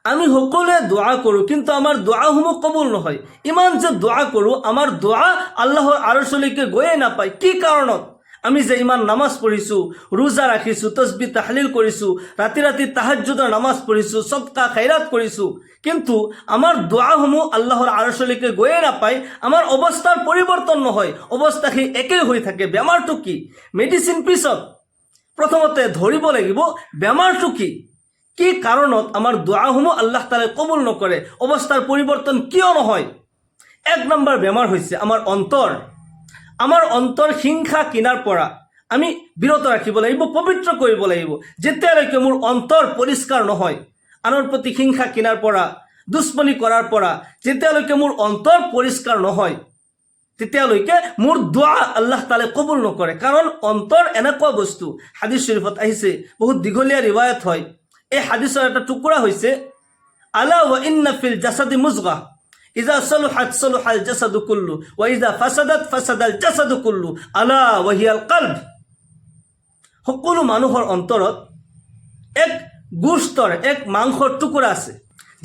আমি সকলোৱে দোয়া কৰোঁ কিন্তু আমাৰ দোয়াসমূহ কবুল নহয়। ইমান যে দোয়া কৰোঁ আমাৰ দোয়া আল্লাহৰ আৰশলৈকে গৈয়ে নাপায়। কি কাৰণত? আমি যে ইমান নামাজ পঢ়িছোঁ, ৰোজা ৰাখিছোঁ, তসবিহ তাহলিল কৰিছোঁ, ৰাতি ৰাতি তাহাজ্জুদৰ নামাজ পঢ়িছোঁ, সদকা খৈৰাত কৰিছোঁ, কিন্তু আমাৰ দোয়াসমূহ আল্লাহৰ আৰশলৈকে গৈয়ে নাপায়। আমাৰ অৱস্থাৰ পৰিৱৰ্তন নহয়, অৱস্থা সেই একেই হৈ থাকে। বেমাৰটো কি? মেডিচিন পিছত, প্ৰথমতে ধৰিব লাগিব বেমাৰটো কি। কি কাৰণত আমাৰ দোয়াসমূহ আল্লাহ তাআলাই কবুল নকৰে? অৱস্থাৰ পৰিৱৰ্তন কিয় নহয়? এক নম্বৰ বেমাৰ হৈছে আমাৰ অন্তৰ। আমাৰ অন্তৰ হিংসা কিনাৰ পৰা আমি বিৰত ৰাখিব লাগিব, পবিত্ৰ কৰিব লাগিব। যেতিয়ালৈকে মোৰ অন্তৰ পৰিষ্কাৰ নহয়, আনৰ প্ৰতি হিংসা কিনাৰ পৰা, দুশ্মনী কৰাৰ পৰা যেতিয়ালৈকে মোৰ অন্তৰ পৰিষ্কাৰ নহয়, তেতিয়ালৈকে মোৰ দোয়া আল্লাহ তাআলাই কবুল নকৰে। কাৰণ অন্তৰ এনেকুৱা বস্তু, হাদিছ শৰীফত আহিছে, বহুত দীঘলীয়া ৰিৱায়ত হয়। এই হাদিছৰ এটা টুকুৰা হৈছে, আলা ওয়া ইন্না ফিল জাসাদি মুজগা ইজা সলুহাত সলুহাল জাসাদু কুল্লু ওয়া ইজা ফাসাদাত ফাসাদাল জাসাদু কুল্লু আলা ওয়া হিয়াল কলব। সকলো মানুহৰ অন্তৰত এক গোস্তৰ, এক মাংসৰ টুকুৰা আছে।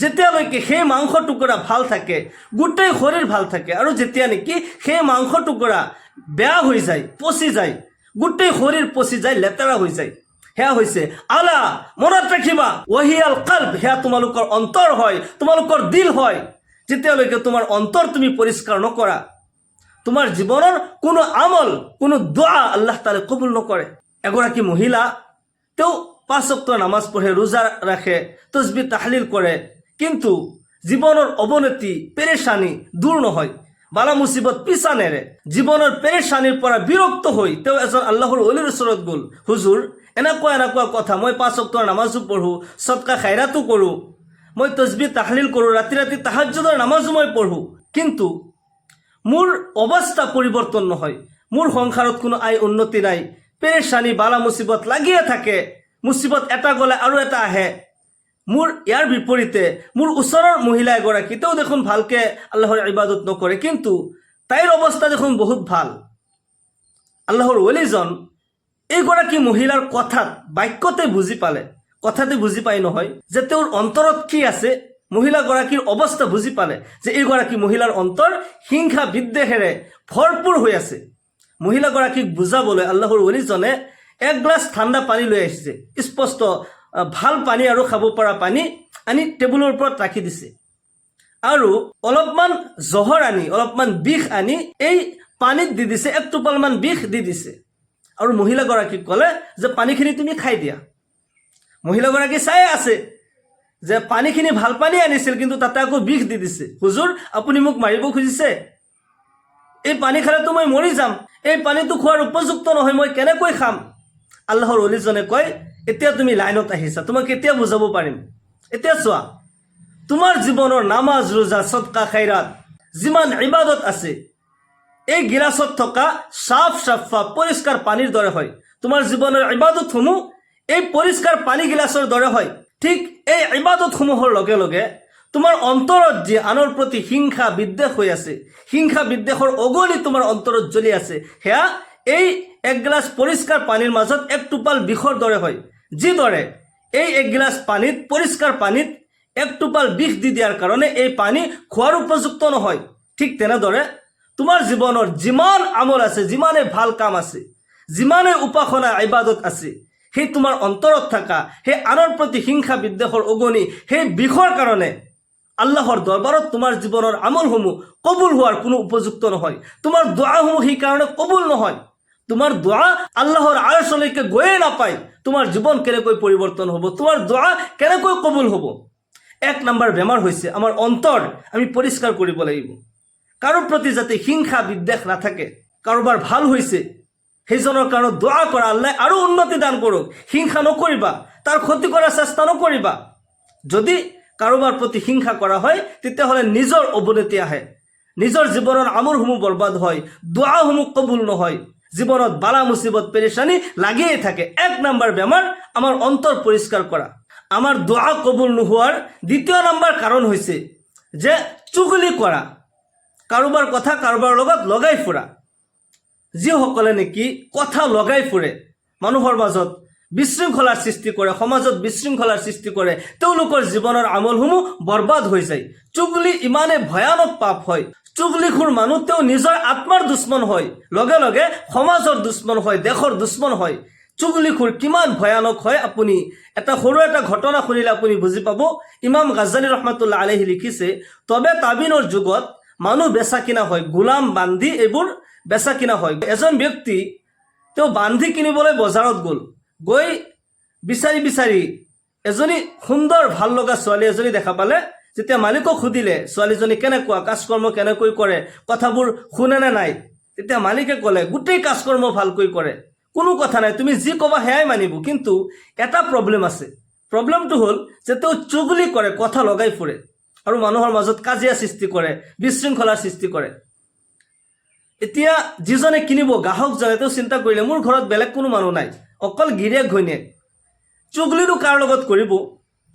যেতিয়ালৈকে সেই মাংস টুকুৰা ভাল থাকে, গোটেই শৰীৰ ভাল থাকে। আৰু যেতিয়া নেকি সেই মাংস টুকুৰা বেয়া হৈ যায়, পচি যায়, গোটেই শৰীৰ পচি যায়, লেতেৰা হৈ যায়, সেয়া হৈছে আলা, মনত ৰাখিবা, ওয়াহিয়াল কলব, সেয়া তোমালোকৰ অন্তৰ হয়, তোমালোকৰ দিল হয়। যেতিয়ালৈকে তোমাৰ অন্তৰ তুমি পৰিষ্কাৰ নকৰা, তোমাৰ জীৱনৰ কোনো আমল, কোনো দোয়া আল্লাহ তাআলাই কবুল নকৰে। এগৰাকী মহিলা, তেওঁ 5 ওয়াক্ত নামাজ পঢ়ে, ৰোজা ৰাখে, তসবিহ তাহলিল কৰে, কিন্তু জীৱনৰ অৱনতি, পেৰেচানি দূৰ নহয়, বালা মুসিবত পিছা নেৰে। জীৱনৰ পেৰেচানিৰ পৰা বিৰক্ত হৈ তেওঁ এজন আল্লাহৰ ওলিৰ ওচৰত গ'ল, হুজুৰ এনেকুৱা এনেকুৱা কথা, মই 5 ওয়াক্তৰ নামাজো পঢ়োঁ, সদকা খৈৰাতো কৰোঁ, মই তসবিহ তাহলিল কৰোঁ, ৰাতি ৰাতি তাহাজ্জুদৰ নামাজো মই পঢ়োঁ, কিন্তু মোৰ অৱস্থা পৰিৱৰ্তন নহয়, মোৰ সংসাৰত কোনো আয় উন্নতি নাই, পেৰেচানি বালা মুসিবত লাগিয়ে থাকে, মুসিবত এটা গ'লে আৰু এটা আহে। মোৰ ইয়াৰ বিপৰীতে মোৰ ওচৰৰ মহিলা এগৰাকী, তেওঁ দেখোন ভালকৈ আল্লাহৰ ইবাদত নকৰে, কিন্তু তাইৰ অৱস্থা দেখোন বহুত ভাল। আল্লাহৰ ওলিজন এইগৰাকী মহিলাৰ কথাত, বাক্যতে বুজি পালে, কথাতে বুজি পাই নহয়, যে তেওঁৰ অন্তৰত কি আছে। মহিলাগৰাকীৰ অৱস্থা বুজি পালে যে এইগৰাকী মহিলাৰ অন্তৰ হিংসা বিদ্বেষেৰে ভৰপূৰ হৈ আছে। মহিলাগৰাকীক বুজাবলৈ আল্লাহৰ ওলিজনে 1 গ্লাছ ঠাণ্ডা পানী লৈ আহিছে, স্পষ্ট ভাল পানী আৰু খাব পৰা পানী আনি টেবুলৰ ওপৰত ৰাখি দিছে, আৰু অলপমান জহৰ আনি, অলপমান বিষ আনি এই পানীত দি দিছে, 1 টোপালমান বিষ দি দিছে, আৰু মহিলাগৰাকীক ক'লে যে পানীখিনি তুমি খাই দিয়া। মহিলাগৰাকী চাই আছে যে পানীখিনি ভাল পানী আনিছিল, কিন্তু তাতে আকৌ বিষ দি দিছে। হুজুৰ আপুনি মোক মাৰিব খুজিছে? এই পানী খালেতো মই মৰি যাম, এই পানীটো খোৱাৰ উপযুক্ত নহয়, মই কেনেকৈ খাম? আল্লাহৰ ওলিজনে কয়, এতিয়া তুমি লাইনত আহিছা, তোমাক এতিয়া বুজাব পাৰিম। এতিয়া চোৱা, তোমাৰ জীৱনৰ নামাজ, ৰোজা, সদকা খৈৰাত, যিমান ইবাদত আছে, এই গিলাচত থকা সাফ সাফা পৰিষ্কাৰ পানীৰ দৰে হয়। তোমাৰ জীৱনৰ ইবাদতসমূহ এই পৰিষ্কাৰ পানী গিলাচৰ দৰে হয়। ঠিক এই ইবাদতসমূহৰ লগে লগে তোমাৰ অন্তৰত যে আনৰ প্ৰতি হিংসা বিদ্বেষ হৈ আছে, হিংসা বিদ্বেষৰ অগণি তোমাৰ অন্তৰত জ্বলি আছে, সেয়া এই 1 গিলাচ পৰিষ্কাৰ পানীৰ মাজত 1 টোপাল বিষৰ দৰে হয়। যিদৰে এই 1 গিলাচ পানীত, পৰিষ্কাৰ পানীত 1 টোপাল বিষ দি দিয়াৰ কাৰণে এই পানী খোৱাৰ উপযুক্ত নহয়, ঠিক তেনেদৰে তোমাৰ জীৱনৰ যিমান আমল আছে, যিমানে ভাল কাম আছে, যিমানে উপাসনা ইবাদত আছে, সেই তোমাৰ অন্তৰত থকা সেই আনৰ প্ৰতি হিংসা বিদ্বেষৰ অগণি, সেই বিষৰ কাৰণে আল্লাহৰ দৰবাৰত তোমাৰ জীৱনৰ আমলসমূহ কবুল হোৱাৰ কোনো উপযুক্ত নহয়। তোমাৰ দোৱাসমূহ সেই কাৰণে কবুল নহয়। তোমাৰ দোয়া আল্লাহৰ আৰশলৈকে গৈয়ে নাপায়। তোমাৰ জীৱন কেনেকৈ পৰিৱৰ্তন হ'ব? তোমাৰ দোয়া কেনেকৈ কবুল হ'ব? 1 নম্বৰ বেমাৰ হৈছে আমাৰ অন্তৰ। আমি পৰিষ্কাৰ কৰিব লাগিব। কাৰো প্ৰতি যাতে হিংসা বিদ্বেষ নাথাকে। কাৰোবাৰ ভাল হৈছে, সেইজনৰ কাৰণে দোয়া কৰা, আল্লাহ আৰু উন্নতি দান কৰক। হিংসা নকৰিবা, তাৰ ক্ষতি কৰাৰ চেষ্টা নকৰিবা। যদি কাৰোবাৰ প্ৰতি হিংসা কৰা হয়, তেতিয়াহ'লে নিজৰ অৱনতি আহে, নিজৰ জীৱনৰ আমলসমূহ বৰবাদ হয়, দোয়াসমূহ কবুল নহয়, জীৱনত বালা মুসিবত পেৰেচানি লাগিয়ে থাকে। 1 নম্বৰ বেমাৰ আমাৰ অন্তৰ পৰিষ্কাৰ কৰা। আমাৰ দোয়া কবুল নোহোৱাৰ 2য় নম্বৰ কাৰণ হৈছে যে চুগলি কৰা, কাৰোবাৰ কথা কাৰোবাৰ লগত লগাই ফুৰা। যিসকলে নেকি কথা লগাই ফুৰে, মানুহৰ মাজত বিশৃংখলাৰ সৃষ্টি কৰে, সমাজত বিশৃংখলাৰ সৃষ্টি কৰে, তেওঁলোকৰ জীৱনৰ আমলসমূহ বৰবাদ হৈ যায়। চুগলি ইমানে ভয়ানক পাপ হয়, চুগলিখোৰ মানুহ তেওঁ নিজৰ আত্মাৰ দুশ্মন হয়, লগে লগে সমাজৰ দুশ্মন হয়, দেশৰ দুশ্মন হয়। চুগলিখোৰ কিমান ভয়ানক হয় আপুনি এটা সৰু এটা ঘটনা শুনিলে আপুনি বুজি পাব। ইমাম গাজ্জালী ৰহমাতুল্লাহ আলাইহি লিখিছে, তবে তাবিনৰ যুগত মানুহ বেচা কিনা হয়, গোলাম বান্ধি এইবোৰ বেচা কিনা হয়। এজন ব্যক্তি তেওঁ বান্ধি কিনিবলৈ বজাৰত গৈ বিচাৰি বিচাৰি এজনী সুন্দৰ ভাল লগা ছোৱালী এজনী দেখা পালে। যেতিয়া মালিকক সুধিলে ছোৱালীজনী কেনেকুৱা, কাজকৰ্ম কেনেকৈ কৰে, কথাবোৰ শুনে নে নাই, তেতিয়া মালিকে ক'লে গোটেই কাজকৰ্ম ভালকৈ কৰে, কোনো কথা নাই, তুমি যি ক'বা সেয়াই মানিব, কিন্তু এটা প্ৰব্লেম আছে। প্ৰব্লেমটো হ'ল যে তেওঁ চুগলি কৰে, কথা লগাই ফুৰে আৰু মানুহৰ মাজত কাজিয়া সৃষ্টি কৰে, বিশৃংখলাৰ সৃষ্টি কৰে। এতিয়া যিজনে কিনিব, গ্ৰাহকজনে তেওঁ চিন্তা কৰিলে মোৰ ঘৰত বেলেগ কোনো মানুহ নাই, অকল গিৰিয়েক ঘৈণীয়েক, চুগলিটো কাৰ লগত কৰিব,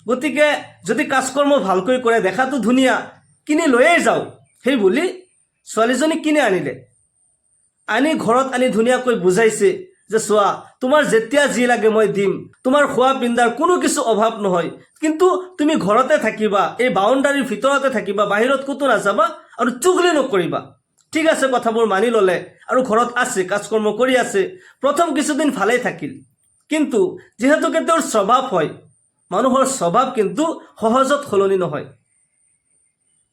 গতিকে যদি কাজকৰ্ম ভালকৈ কৰে, দেখাটো ধুনীয়া, কিনি লৈয়ে যাওঁ, সেই বুলি ছোৱালীজনী কিনি আনিলে। আনি ঘৰত আনি ধুনীয়াকৈ বুজাইছে যে চোৱা, তোমাৰ যেতিয়া যি লাগে মই দিম, তোমাৰ খোৱা পিন্ধাৰ কোনো কিছু অভাৱ নহয়, কিন্তু তুমি ঘৰতে থাকিবা, এই বাউণ্ডাৰীৰ ভিতৰতে থাকিবা, বাহিৰত ক'তো নাযাবা আৰু চুগলি নকৰিবা। ঠিক আছে, কথাবোৰ মানি ল'লে আৰু ঘৰত আছে, কাজকৰ্ম কৰি আছে। প্ৰথম কিছুদিন ভালেই থাকিল, কিন্তু যিহেতুকে তেওঁৰ স্বভাৱ হয়, মানুহৰ স্বভাৱ কিন্তু সহজত সলনি নহয়,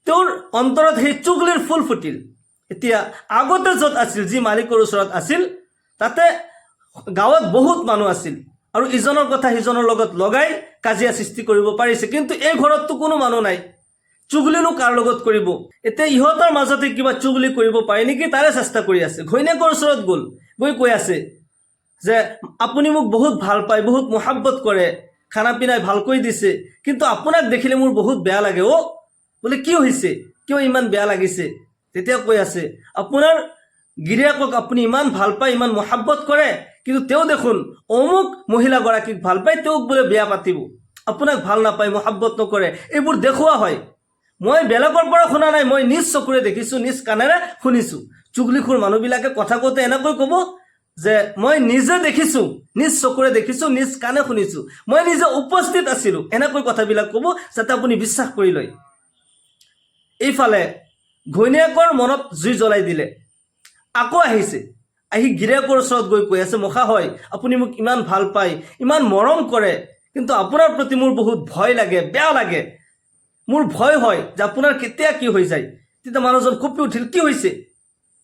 তেওঁৰ অন্তৰত সেই চুগলিৰ ফুল ফুটিল। এতিয়া আগতে য'ত আছিল, যি মালিকৰ ওচৰত আছিল, তাতে গাঁৱত বহুত মানুহ আছিল আৰু ইজনৰ কথা সিজনৰ লগত লগাই কাজিয়া সৃষ্টি কৰিব পাৰিছে, কিন্তু এই ঘৰততো কোনো মানুহ নাই, চুগলিনো কাৰ লগত কৰিব। এতিয়া ইহঁতৰ মাজতে কিবা চুগলি কৰিব পাৰে নেকি, তাৰে চেষ্টা কৰি আছে। ঘৈণীয়েকৰ ওচৰত গৈ কৈ আছে যে আপুনি মোক বহুত ভাল পায়, বহুত মহাব্বত কৰে, খানা পিনাই ভালকৈ দিছে, কিন্তু আপোনাক দেখিলে মোৰ বহুত বেয়া লাগে। বোলে কি হৈছে, কিয় ইমান বেয়া লাগিছে? তেতিয়া কৈ আছে আপোনাৰ গিৰিয়েকক আপুনি ইমান ভাল পায়, ইমান মহাব্বত কৰে, কিন্তু তেওঁ দেখোন অমুক মহিলাগৰাকীক ভাল পায়, তেওঁক বোলে বিয়া পাতিব, আপোনাক ভাল নাপায়, মহাব্বত নকৰে, এইবোৰ দেখুওৱা হয়। মই বেলেগৰ পৰা শুনা নাই, মই নিজ চকুৰে দেখিছোঁ, নিজ কাণেৰে শুনিছোঁ। চুগলিখোৰ মানুহবিলাকে কথা কওঁতে এনেকৈ ক'ব যে মই নিজে দেখিছোঁ, নিজ চকুৰে দেখিছোঁ, নিজ কাণে শুনিছোঁ, মই নিজে উপস্থিত আছিলোঁ, এনেকৈ কথাবিলাক ক'ব যাতে আপুনি বিশ্বাস কৰি লয়। এইফালে ঘৈণীয়েকৰ মনত জুই জ্বলাই দিলে, আকৌ আহিছে, আহি গিৰিয়েকৰ ওচৰত গৈ কৈ আছে মখা হয়, আপুনি মোক ইমান ভাল পায়, ইমান মৰম কৰে, কিন্তু আপোনাৰ প্ৰতি মোৰ বহুত ভয় লাগে, বেয়া লাগে, মোৰ ভয় হয় যে আপোনাৰ কেতিয়া কি হৈ যায়। তেতিয়া মানুহজন কঁপি উঠিল, কি হৈছে?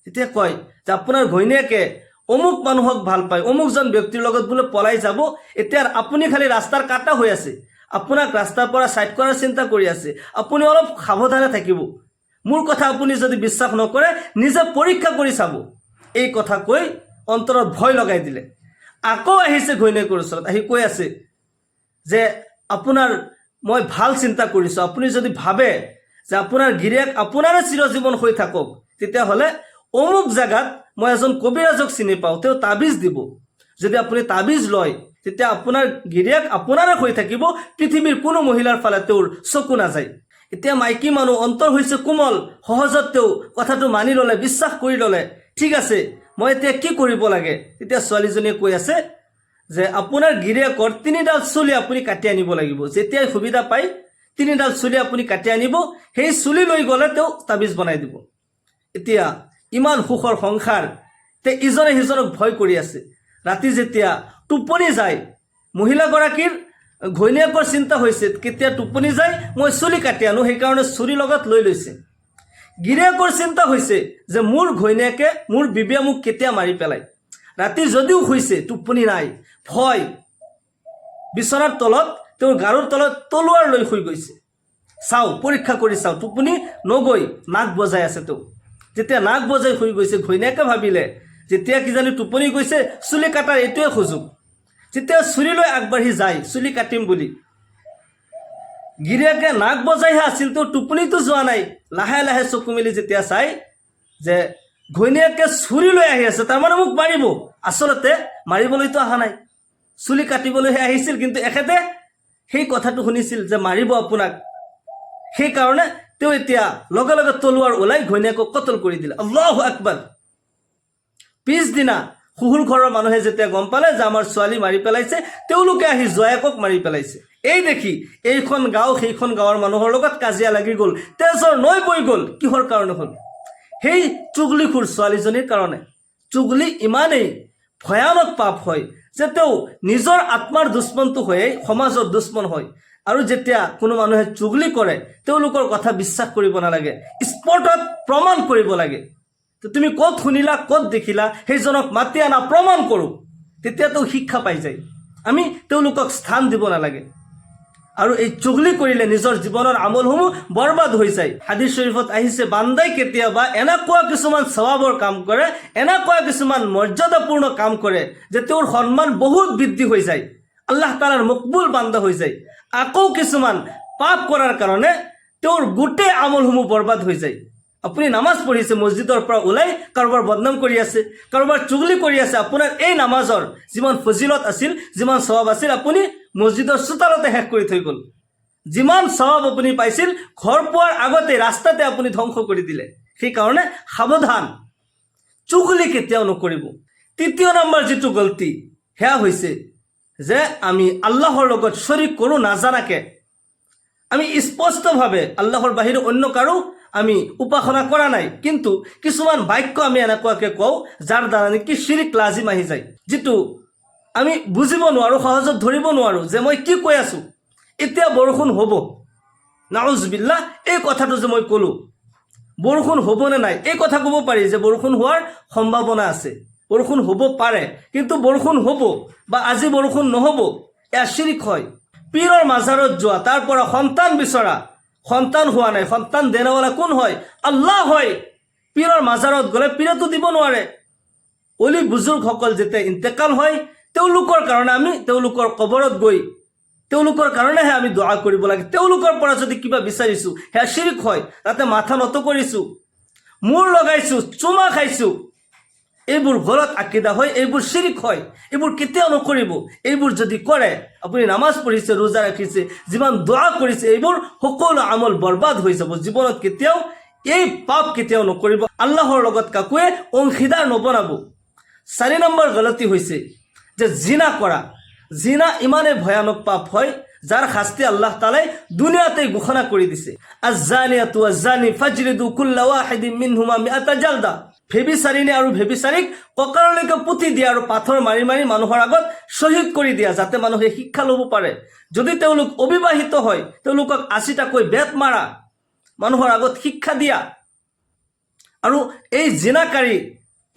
তেতিয়া কয় যে আপোনাৰ ঘৈণীয়েকে অমুক মানুহক ভাল পায়, অমুকজন ব্যক্তিৰ লগত বোলে পলাই যাব, এতিয়া আপুনি খালি ৰাস্তাৰ কাটা হৈ আছে, আপোনাক ৰাস্তাৰ পৰা ছাইড কৰাৰ চিন্তা কৰি আছে, আপুনি অলপ সাৱধানে থাকিব, মোৰ কথা আপুনি যদি বিশ্বাস নকৰে নিজে পৰীক্ষা কৰি চাব। এই কথা কৈ অন্তৰত ভয় লগাই দিলে। আকৌ আহিছে ঘৈণীয়েকৰ ওচৰত, আহি কৈ আছে যে আপোনাৰ মই ভাল চিন্তা কৰিছোঁ, আপুনি যদি ভাবে যে আপোনাৰ গিৰিয়েক আপোনাৰে চিৰজীৱন হৈ থাকক, তেতিয়াহ'লে অমুক জেগাত মই এজন কবিৰাজক চিনি পাওঁ, তেওঁ তাবিজ দিব, যদি আপুনি তাবিজ লয় তেতিয়া আপোনাৰ গিৰিয়েক আপোনাৰে হৈ থাকিব, পৃথিৱীৰ কোনো মহিলাৰ ফালে তেওঁৰ চকু নাযায়। এতিয়া মাইকী মানুহ, অন্তৰ হৈছে কোমল, সহজত তেওঁ কথাটো মানি ল'লে, বিশ্বাস কৰি ল'লে। ঠিক আছে, মই এতিয়া কি কৰিব লাগে? তেতিয়া ছোৱালীজনীয়ে কৈ আছে যে আপোনাৰ গিৰিয়েকৰ 3ডাল চুলি আপুনি কাটি আনিব লাগিব, যেতিয়াই সুবিধা পায় 3ডাল চুলি আপুনি কাটি আনিব, সেই চুলি লৈ গ'লে তেওঁ তাবিজ বনাই দিব। এতিয়া ইমান সুখৰ সংসাৰ, তে ইজনে সিজনক ভয় কৰি আছে। ৰাতি যেতিয়া টোপনি যায়, মহিলাগৰাকীৰ ঘৈণীয়েকৰ চিন্তা হৈছে কেতিয়া টোপনি যায় মই চুলি কাটি আনো, সেইকাৰণে চুলি লগত লৈ লৈছে। গিৰিয়েকৰ চিন্তা হৈছে যে মোৰ ঘৈণীয়েকে, মোৰ বিবিয়ে মোক কেতিয়া মাৰি পেলায়। ৰাতি যদিও শুইছে, টোপনি নাই, ভয়, বিচনাৰ তলত, তেওঁৰ গাৰুৰ তলত তলোৱাৰ লৈ শুই গৈছে। চাওঁ, পৰীক্ষা কৰি চাওঁ, টোপনি নগৈ নাক বজাই আছে তেওঁ। যেতিয়া নাক বজাই শুই গৈছে, ঘৈণীয়েকে ভাবিলে যেতিয়া কিজানি টোপনি গৈছে, চুলি কাটাৰ এইটোৱে সুযোগ। যেতিয়া চুলি লৈ আগবাঢ়ি যায় চুলি কাটিম বুলি, গিৰিয়েকে নাক বজাইহে আছিল, তেওঁ টোপনিটো যোৱা নাই। লাহে লাহে চকু মেলি যেতিয়া চাই যে ঘৈণীয়েকে চুৰি লৈ আহি আছে, তাৰমানে মোক মাৰিব। আচলতে মাৰিবলৈতো অহা নাই, চুলি কাটিবলৈহে আহিছিল, কিন্তু এখেতে সেই কথাটো শুনিছিল যে মাৰিব আপোনাক, সেইকাৰণে তেওঁ এতিয়া লগে লগে তলোৱাৰ ওলাই ঘৈণীয়েকক কতল কৰি দিলে। আল্লাহু আকবাৰ। পিছদিনা শুহুৰ ঘৰৰ মানুহে যেতিয়া গম পালে যে আমাৰ ছোৱালী মাৰি পেলাইছে, তেওঁলোকে আহি জোৱায়েকক মাৰি পেলাইছে। এই দেখি এইখন গাঁও সেইখন গাঁৱৰ মানুহৰ লগত কাজিয়া লাগি গ'ল, তেজৰ নৈ বৈ গ'ল। কিহৰ কাৰণে হ'ল? সেই চুগলিখোৰ ছোৱালীজনীৰ কাৰণে। চুগলি ইমানেই ভয়ানক পাপ হয় যে তেওঁ নিজৰ আত্মাৰ দুশ্মনটো হৈয়ে সমাজৰ দুশ্মন হয়। আৰু যেতিয়া কোনো মানুহে চুগলি কৰে, তেওঁলোকৰ কথা বিশ্বাস কৰিব নালাগে, স্পটত প্ৰমাণ কৰিব লাগে। তুমি ক'ত শুনিলা, ক'ত দেখিলা, সেইজনক মাতি আনা, প্ৰমাণ কৰোঁ, তেতিয়া তেওঁ শিক্ষা পাই যায়। আমি তেওঁলোকক স্থান দিব নালাগে। আৰু এই চুগলি কৰিলে নিজৰ জীৱনৰ আমলসমূহ বৰবাদ হৈ যায়। হাদিছ শৰীফত আহিছে, বান্দাই কেতিয়াবা এনেকুৱা কিছুমান সৱাবৰ কাম কৰে, এনেকুৱা কিছুমান মৰ্যাদাপূৰ্ণ কাম কৰে যে তেওঁৰ সন্মান বহুত বৃদ্ধি হৈ যায়, আল্লাহ তাআলাৰ মকবুল বান্দা হৈ যায়। আকৌ কিছুমান পাপ কৰাৰ কাৰণে তেওঁৰ গোটেই আমলসমূহ বৰবাদ হৈ যায়। আপুনি নামাজ পঢ়িছে, মছজিদৰ পৰা ওলাই কাৰোবাৰ বদনাম কৰি আছে, কাৰোবাৰ চুগলি কৰি আছে, আপোনাৰ এই নামাজৰ যিমান ফজিলত আছিল, যিমান সৱাব আছিল, আপুনি মছজিদৰ চোতালতে শেষ কৰি থৈ গ'ল। যিমান সৱাব আপুনি পাইছিল, ঘৰ পোৱাৰ আগতে ৰাস্তাতে আপুনি ধ্বংস কৰি দিলে। সেইকাৰণে সাৱধান, চুগলি কেতিয়াও নকৰিব। তৃতীয় নম্বৰ যিটো গলতি, সেয়া হৈছে যে আমি আল্লাহৰ লগত শৰীক কৰোঁ নাজানাকে। আমি স্পষ্টভাৱে আল্লাহৰ বাহিৰে অন্য কাৰো আমি উপাসনা কৰা নাই, কিন্তু কিছুমান বাক্য আমি এনেকুৱাকে কওঁ যাৰ দ্বাৰা নেকি শিৰিক লাজিম আহি যায়, যিটো আমি বুজিব নোৱাৰোঁ, সহজত ধৰিব নোৱাৰোঁ যে মই কি কৈ আছোঁ। এতিয়া বৰষুণ হ'ব, নাউজুবিল্লাহ, এই কথাটো যে মই ক'লোঁ, বৰষুণ হ'বনে নাই এই কথা ক'ব পাৰি যে বৰষুণ হোৱাৰ সম্ভাৱনা আছে, বৰষুণ হ'ব পাৰে, কিন্তু বৰষুণ হ'ব বা আজি বৰষুণ নহ'ব, এয়া শিৰিক হয়। পীৰৰ মাজাৰত যোৱা, তাৰ পৰা সন্তান বিচৰা, সন্তান হোৱা নাই, সন্তান দেনেৱালা কোন হয়? আল্লাহ হয়। পীৰৰ মাজাৰত গ'লে পীৰেতো দিব নোৱাৰে। অলি বুজুৰ্গসকল যেতিয়া ইন্তেকাল হয়, তেওঁলোকৰ কাৰণে আমি তেওঁলোকৰ কবৰত গৈ তেওঁলোকৰ কাৰণেহে আমি দোৱা কৰিব লাগে। তেওঁলোকৰ পৰা যদি কিবা বিচাৰিছোঁ, সেয়া শিৰিক হয়। তাতে মাথা নত কৰিছোঁ, মূৰ লগাইছোঁ, চুমা খাইছোঁ, এইবোৰ গলত আকিদা হয়, এইবোৰ শিৰিক হয়। এইবোৰ কেতিয়াও নকৰিব। এইবোৰ যদি কৰে, আপুনি নামাজ পঢ়িছে, ৰোজা ৰাখিছে, যিমান দোৱা কৰিছে, এইবোৰ সকলো আমল বৰবাদ হৈ যাব। জীৱনত কেতিয়াও এই পাপ কেতিয়াও নকৰিব। আল্লাহৰ লগত কাকোৱে অংশীদাৰ নবনাব। 4 নম্বৰ গলতি হৈছে যে জিনা কৰা। জিনা ইমানেই ভয়ানক পাপ হয় যাৰ শাস্তি আল্লাহ তাআলাই দুনিয়াতেই ঘোষণা কৰি দিছে। আজ-জানিয়াতু ওয়াজ-জানি ফাজলিদু কুল্লা ওয়াহিদিন মিনহুমা মিআতা জালদা। ভেবিচাৰিণী আৰু ভেবিচাৰীক কঁকাললৈকে পুতি দিয়া আৰু পাথৰ মাৰি মাৰি মানুহৰ আগত শ্বহীদ কৰি দিয়া, যাতে মানুহে শিক্ষা ল'ব পাৰে। যদি তেওঁলোক অবিবাহিত হয়, তেওঁলোকক 80টাকৈ বেত মাৰা, মানুহৰ আগত শিক্ষা দিয়া। আৰু এই জিনাকাৰী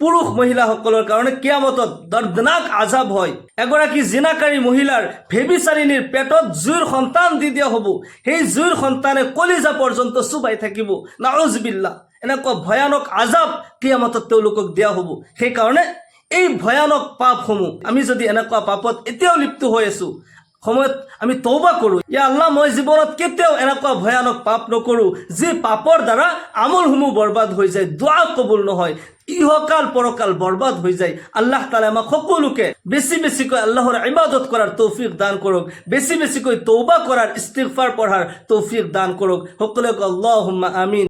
পুৰুষ মহিলাসকলৰ কাৰণে কিয়ামতত দৰ্দনাক আজাব হয়। এগৰাকী জিনাকাৰী মহিলাৰ ভেবিচাৰিণীৰ পেটত জুইৰ সন্তান দি দিয়া হ'ব। সেই জুইৰ সন্তানে কলিজা পৰ্যন্ত চুবাই থাকিব, নাউজুবিল্লাহ। এনেকুৱা ভয়ানক আজাব কিয়ামতত তেওঁলোকক দিয়া হ'ব। সেইকাৰণে এই ভয়ানক পাপসমূহ, আমি যদি এনেকুৱা পাপত এতিয়াও লিপ্ত হৈ আছোঁ, সময়ত আমি তওবা কৰোঁ, ইয়া আল্লাহ, মই জীৱনত কেতিয়াও এনেকুৱা ভয়ানক পাপ নকৰোঁ যি পাপৰ দ্বাৰা আমলসমূহ বৰবাদ হৈ যায়, দোৱা কবুল নহয়, ইহকাল পৰকাল বৰবাদ হৈ যায়। আল্লাহ তাআলা আমাক সকলোকে বেছি বেছিকৈ আল্লাহৰ ইবাদত কৰাৰ তৌফিক দান কৰক, বেছি বেছিকৈ তওবা কৰাৰ, ইস্তিগফাৰ পঢ়াৰ তৌফিক দান কৰক। সকলোকে আল্লাহুম্মা আমিন।